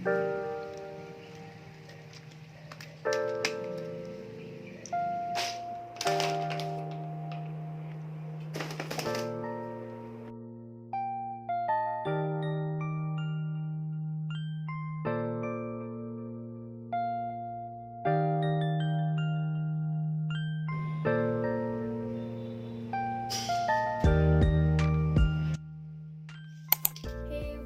Hey,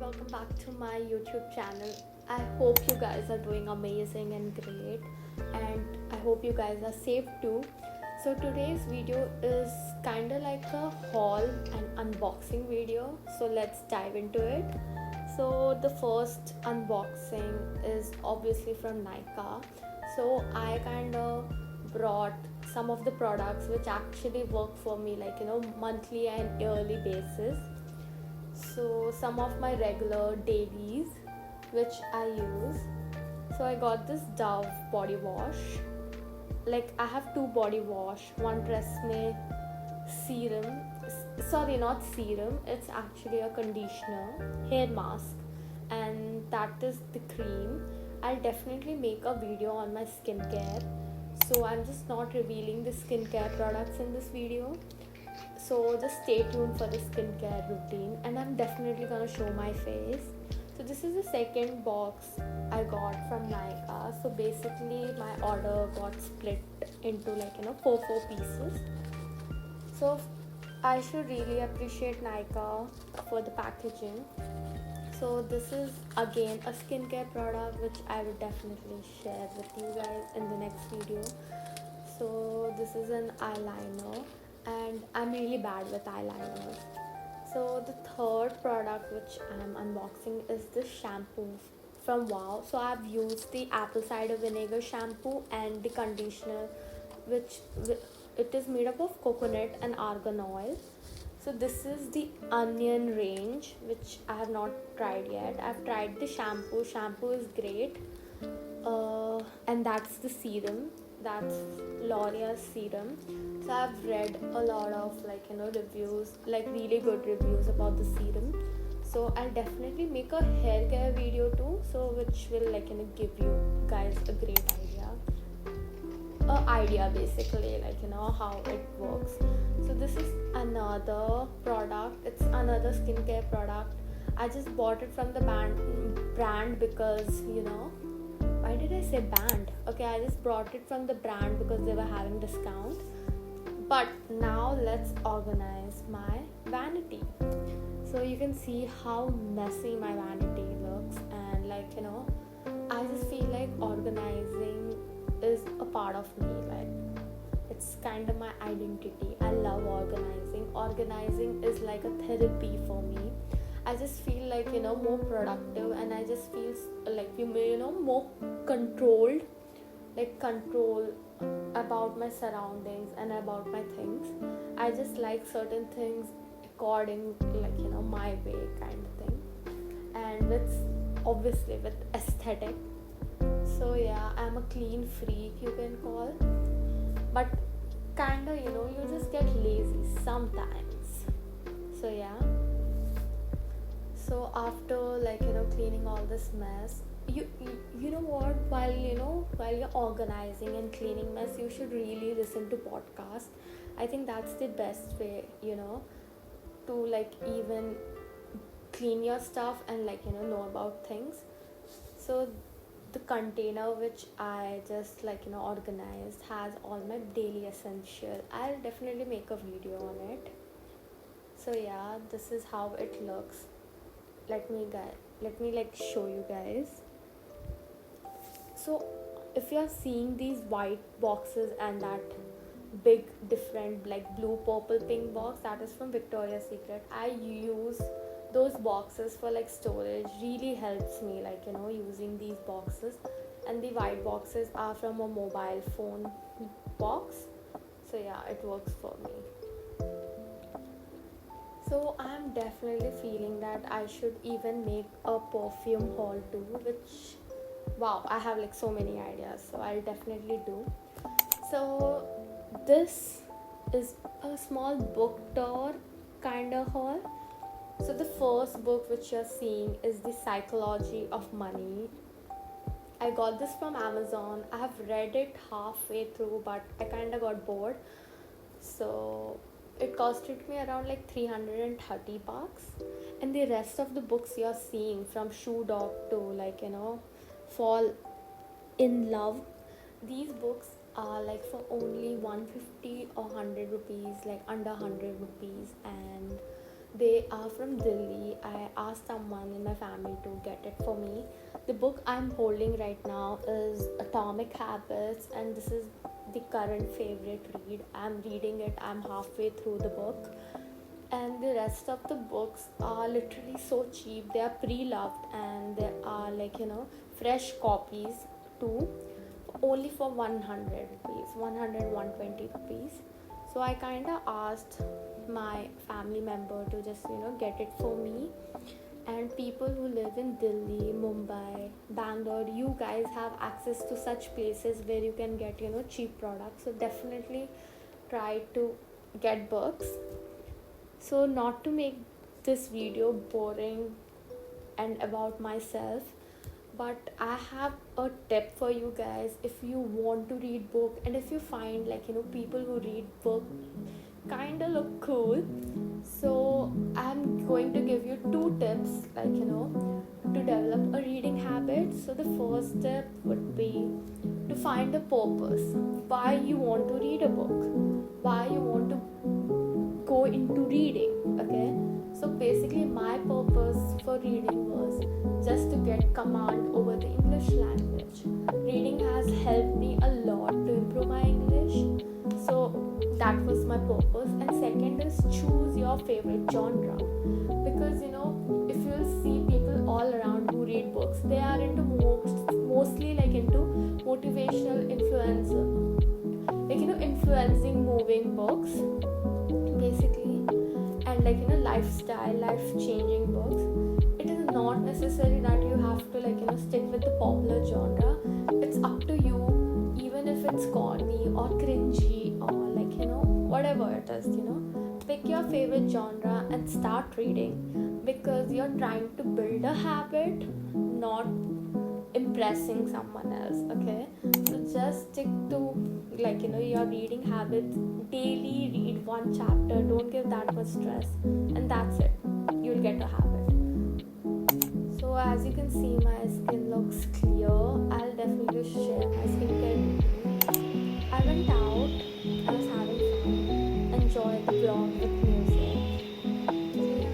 welcome back to my YouTube channel. I hope you guys are doing amazing and great, and I hope you guys are safe too. So, today's video is kind of like a haul and unboxing video. So, let's dive into it. So, the first unboxing is obviously from Nika. So, I kind of brought some of the products which actually work for me, like monthly and yearly basis. So some of my regular dailies which I use. So I got this Dove body wash. Like I have two body wash, one Tresemme serum. Sorry, not serum. It's actually a conditioner, hair mask, and that is the cream. I'll definitely make a video on my skincare. So I'm just not revealing the skincare products in this video, so just stay tuned for the skincare routine, and I'm definitely gonna show my face. So this is the second box I got from Nika. So basically my order got split into four pieces. So I should really appreciate Nika for the packaging. So this is again a skincare product which I would definitely share with you guys in the next video. So this is an eyeliner, and I'm really bad with eyeliners. So the third product which I'm unboxing is this shampoo from Wow. So I've used the apple cider vinegar shampoo and the conditioner, which it is made up of coconut and argan oil. So this is the onion range, which I have not tried yet. I've tried the shampoo. Shampoo is great. And that's the serum. That's L'Oreal serum. So I've read a lot of reviews, like really good reviews about the serum. So I'll definitely make a hair care video too. So which will give you guys a great idea basically, how it works. So this is another product. It's another skincare product. I just bought it from the brand because why did I say band? Okay, I just brought it from the brand because they were having discount. But now let's organize my vanity. So you can see how messy my vanity looks, and I just feel like organizing is a part of me. Like it's kind of my identity. I love organizing. Organizing is like a therapy for me. I just feel more productive, and I just feel more controlled, like control about my surroundings and about my things. I just like certain things according my way kind of thing, and with obviously with aesthetic. So yeah, I'm a clean freak, you can call, but kinda you just get lazy sometimes. So yeah, so after cleaning all this mess, you know what, while you're organizing and cleaning mess, you should really listen to podcast. I think that's the best way to even clean your stuff and know about things. So the container which I just organized has all my daily essential. I'll definitely make a video on it. So yeah, this is how it looks. Let me show you guys. So if you're seeing these white boxes and that big different blue purple pink box, that is from Victoria's Secret. I use those boxes for storage. Really helps me using these boxes. And the white boxes are from a mobile phone box. So yeah, it works for me. So I'm definitely feeling that I should even make a perfume haul too, which wow, I have so many ideas, so I'll definitely do. So this is a small book tour kind of haul. So the first book which you're seeing is The Psychology of Money. I got this from Amazon. I have read it halfway through, but I kind of got bored. So it costed me around like 330 bucks. And the rest of the books you're seeing, from Shoe Dog to like, Fall in Love, these books are like for only 150 or 100 rupees, like under 100 rupees. And they are from Delhi. I asked someone in my family to get it for me. The book I'm holding right now is Atomic Habits, and this is the current favorite read. I'm reading it, I'm halfway through the book. And the rest of the books are literally so cheap. They are pre-loved, and there are like, fresh copies too, only for 100 rupees, 100, 120 rupees. So I kind of asked my family member to just get it for me. And people who live in Delhi, Mumbai, Bangalore, you guys have access to such places where you can get cheap products. So definitely try to get books. So not to make this video boring and about myself, but I have a tip for you guys. If you want to read book, and if you find like people who read book kind of look cool, so I'm going to give you two tips, like to develop a reading habit. So the first step would be to find a purpose, why you want to read a book, why you want to go into reading. Okay, so basically my purpose for reading was just to get command over the English language. Reading has helped me a lot to improve my English, so that was my purpose. And second is choose your favorite genre, because if you'll see people all around who read books, they are into mostly like into motivational influencer, like influencing moving books basically, and like lifestyle, life changing books. It is not necessary that you have to like stick with the popular genre. It's up to you, even if it's corny or cringy or like whatever it is. Pick your favorite genre and start reading, because you're trying to build a habit, not impressing someone else. Okay, so just stick to like your reading habits. Daily read one chapter, don't give that much stress, and that's it, you'll get a habit. So as you can see, my skin looks clear. I'll definitely share my skincare routine. I went out, I was having fun, enjoyed the vlog with music. So yeah.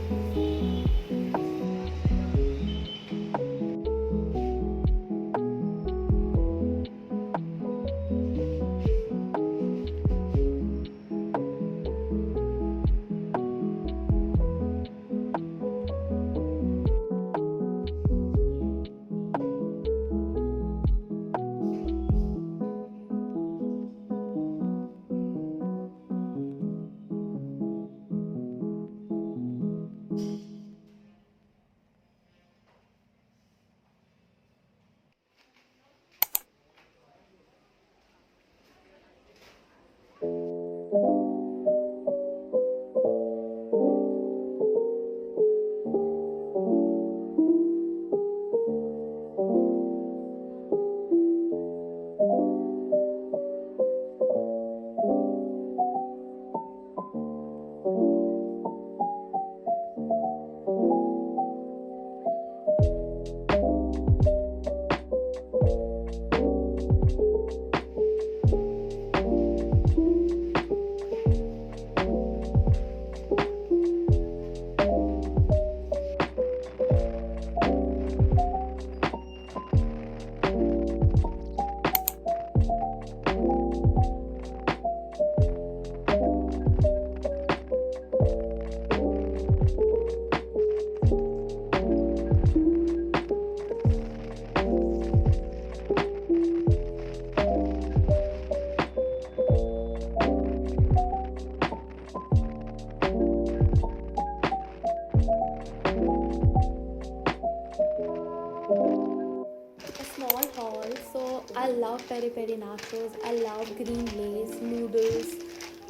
A small haul. So I love peri peri nachos. I love green lace, noodles,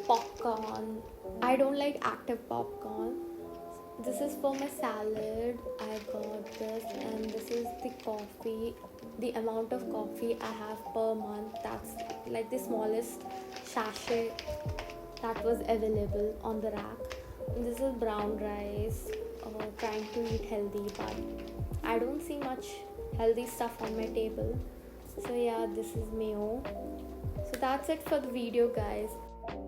popcorn. I don't like active popcorn. This is for my salad. I got this, and this is the coffee. The amount of coffee I have per month. That's like the smallest sachet that was available on the rack. And this is brown rice. Trying to eat healthy, but I don't see much healthy stuff on my table. So yeah, this is mayo. So that's it for the video, guys.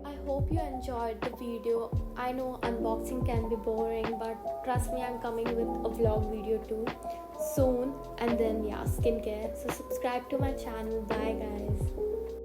I hope you enjoyed the video. I know unboxing can be boring, but trust me, I'm coming with a vlog video too soon. And then yeah, skincare. So subscribe to my channel. Bye guys.